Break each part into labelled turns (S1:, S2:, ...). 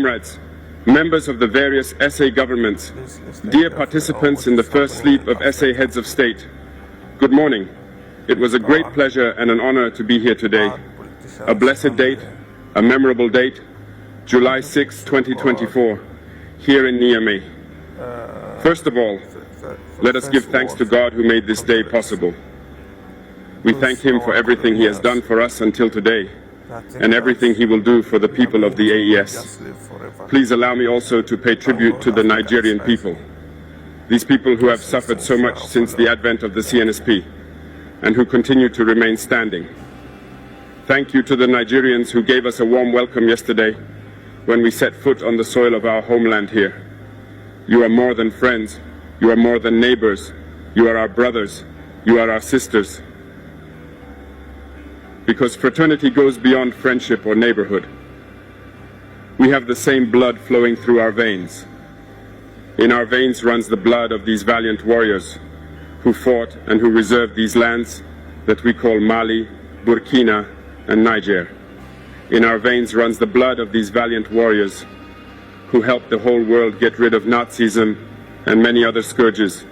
S1: Comrades, members of the various SA governments, dear participants in the first sleep of SA heads of state, good morning. It was a great pleasure and an honor to be here today. A blessed date, a memorable date, July 6, 2024, here in Niamey. First of all, let us give thanks to God who made this day possible. We thank Him for everything He has done for us until today, and everything He will do for the people of the AES. Please allow me also to pay tribute to the Nigerian people, these people who have suffered so much since the advent of the CNSP, and who continue to remain standing. Thank you to the Nigerians who gave us a warm welcome yesterday when we set foot on the soil of our homeland here. You are more than friends, you are more than neighbors, you are our brothers, you are our sisters. Because fraternity goes beyond friendship or neighborhood. We have the same blood flowing through our veins. In our veins runs the blood of these valiant warriors who fought and who reserved these lands that we call Mali, Burkina, and Niger. In our veins runs the blood of these valiant warriors who helped the whole world get rid of Nazism and many other scourges.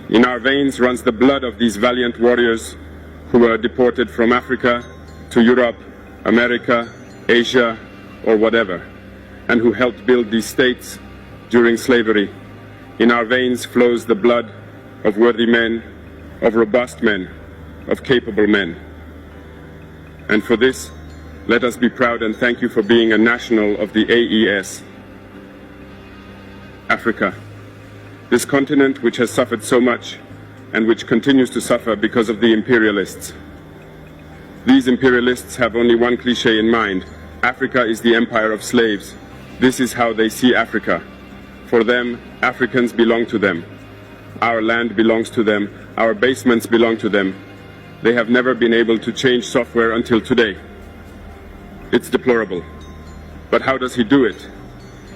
S1: In our veins runs the blood of these valiant warriors who were deported from Africa to Europe, America, Asia, or whatever, and who helped build these states during slavery. In our veins flows the blood of worthy men, of robust men, of capable men. And for this, let us be proud and thank you for being a national of the AES. Africa, this continent which has suffered so much and which continues to suffer because of the imperialists. These imperialists have only one cliché in mind: Africa is the empire of slaves. This is how they see Africa. For them, Africans belong to them. Our land belongs to them. Our basements belong to them. They have never been able to change software until today. It's deplorable. But how does he do it?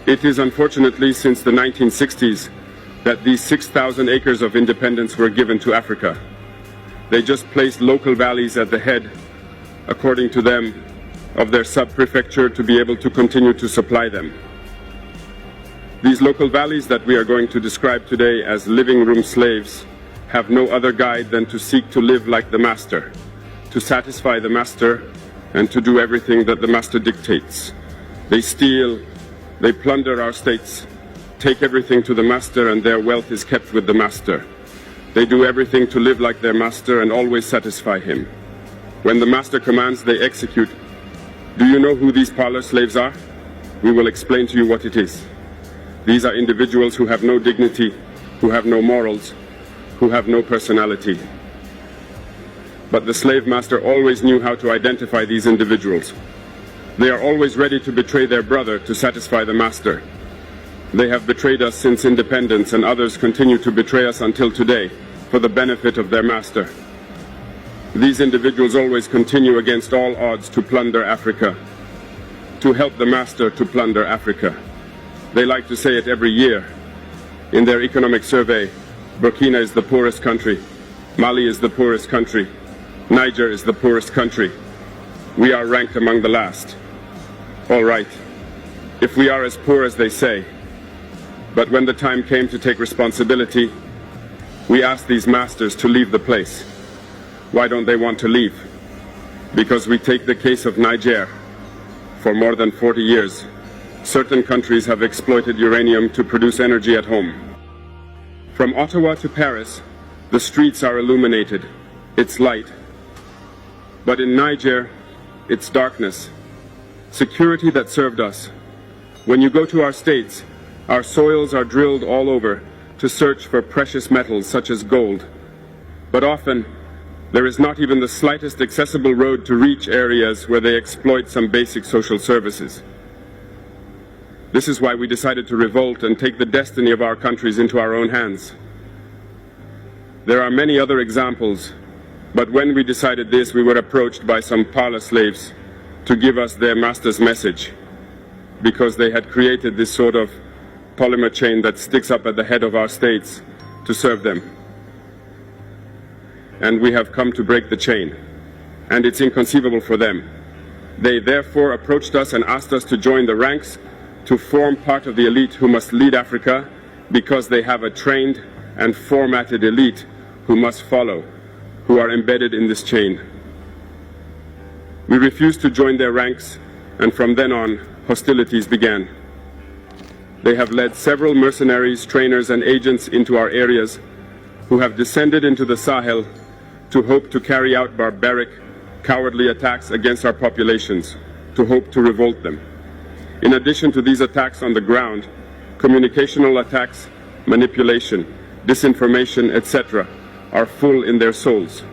S1: It is unfortunately since the 1960s that these 6,000 acres of independence were given to Africa. They just placed local valleys at the head, according to them, of their sub-prefecture to be able to continue to supply them. These local valleys that we are going to describe today as living room slaves have no other guide than to seek to live like the master, to satisfy the master, and to do everything that the master dictates. They steal, they plunder our states, take everything to the master, and their wealth is kept with the master. They do everything to live like their master and always satisfy him. When the master commands, they execute. Do you know who these parlor slaves are? We will explain to you what it is. These are individuals who have no dignity, who have no morals, who have no personality. But the slave master always knew how to identify these individuals. They are always ready to betray their brother to satisfy the master. They have betrayed us since independence, and others continue to betray us until today for the benefit of their master. These individuals always continue against all odds to plunder Africa, to help the master to plunder Africa. They like to say it every year. In their economic survey, Burkina is the poorest country, Mali is the poorest country, Niger is the poorest country. We are ranked among the last. All right, if we are as poor as they say, but when the time came to take responsibility, we asked these masters to leave the place. Why don't they want to leave? Because we take the case of Niger. For more than 40 years, certain countries have exploited uranium to produce energy at home. From Ottawa to Paris, the streets are illuminated. It's light. But in Niger, it's darkness. Security that served us. When you go to our states, our soils are drilled all over to search for precious metals such as gold. But often, there is not even the slightest accessible road to reach areas where they exploit some basic social services. This is why we decided to revolt and take the destiny of our countries into our own hands. There are many other examples, but when we decided this, we were approached by some parlor slaves to give us their master's message, because they had created this sort of polymer chain that sticks up at the head of our states to serve them. And we have come to break the chain, and it's inconceivable for them. They therefore approached us and asked us to join the ranks to form part of the elite who must lead Africa because they have a trained and formatted elite who must follow, who are embedded in this chain. We refused to join their ranks, and from then on, hostilities began. They have led several mercenaries, trainers, and agents into our areas who have descended into the Sahel to hope to carry out barbaric, cowardly attacks against our populations, to hope to revolt them. In addition to these attacks on the ground, communicational attacks, manipulation, disinformation, etc., are full in their souls.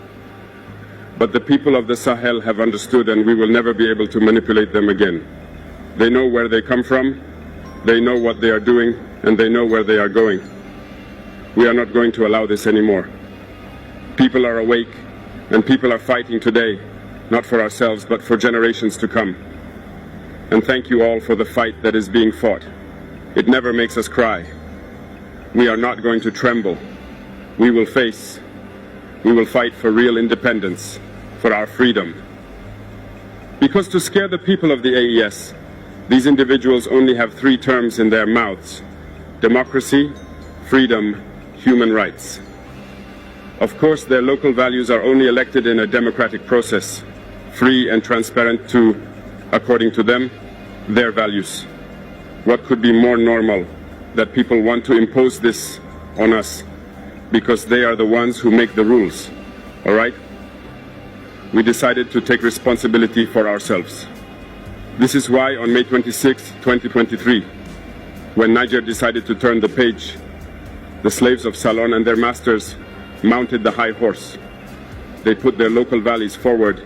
S1: But the people of the Sahel have understood, and we will never be able to manipulate them again. They know where they come from, they know what they are doing, and they know where they are going. We are not going to allow this anymore. People are awake, and people are fighting today, not for ourselves, but for generations to come. And thank you all for the fight that is being fought. It never makes us cry. We are not going to tremble. We will face. We will fight for real independence, for our freedom. Because to scare the people of the AES, these individuals only have 3 terms in their mouths: democracy, freedom, human rights. Of course, their local values are only elected in a democratic process, free and transparent to, according to them, their values. What could be more normal that people want to impose this on us because they are the ones who make the rules, all right? We decided to take responsibility for ourselves. This is why on May 26, 2023, when Niger decided to turn the page, the slaves of Salon and their masters mounted the high horse. They put their local values forward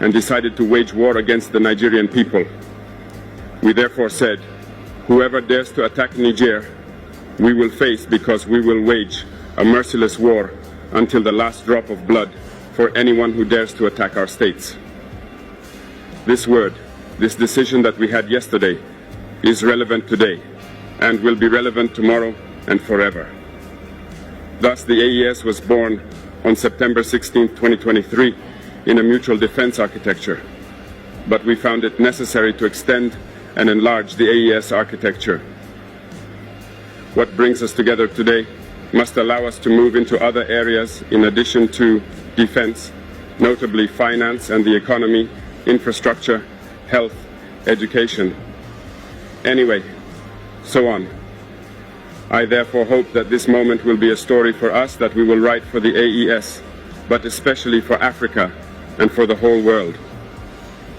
S1: and decided to wage war against the Nigerian people. We therefore said, whoever dares to attack Niger, we will face, because we will wage a merciless war until the last drop of blood for anyone who dares to attack our states. This word, this decision that we had yesterday, is relevant today and will be relevant tomorrow and forever. Thus, the AES was born on September 16, 2023, in a mutual defense architecture. But we found it necessary to extend and enlarge the AES architecture. What brings us together today must allow us to move into other areas in addition to defense, notably finance and the economy, infrastructure, health, education. Anyway, so on. I therefore hope that this moment will be a story for us that we will write for the AES, but especially for Africa and for the whole world.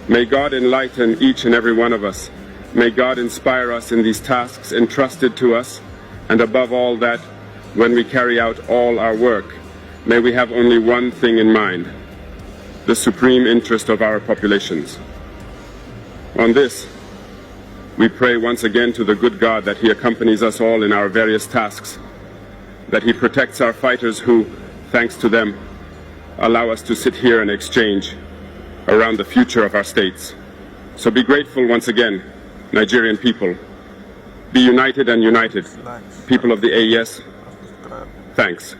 S1: May God enlighten each and every one of us. May God inspire us in these tasks entrusted to us, and above all that, when we carry out all our work, may we have only one thing in mind: the supreme interest of our populations. On this, we pray once again to the good God that He accompanies us all in our various tasks, that He protects our fighters who, thanks to them, allow us to sit here and exchange around the future of our states. So be grateful once again, Nigerian people. Be united and united. People of the AES, thanks.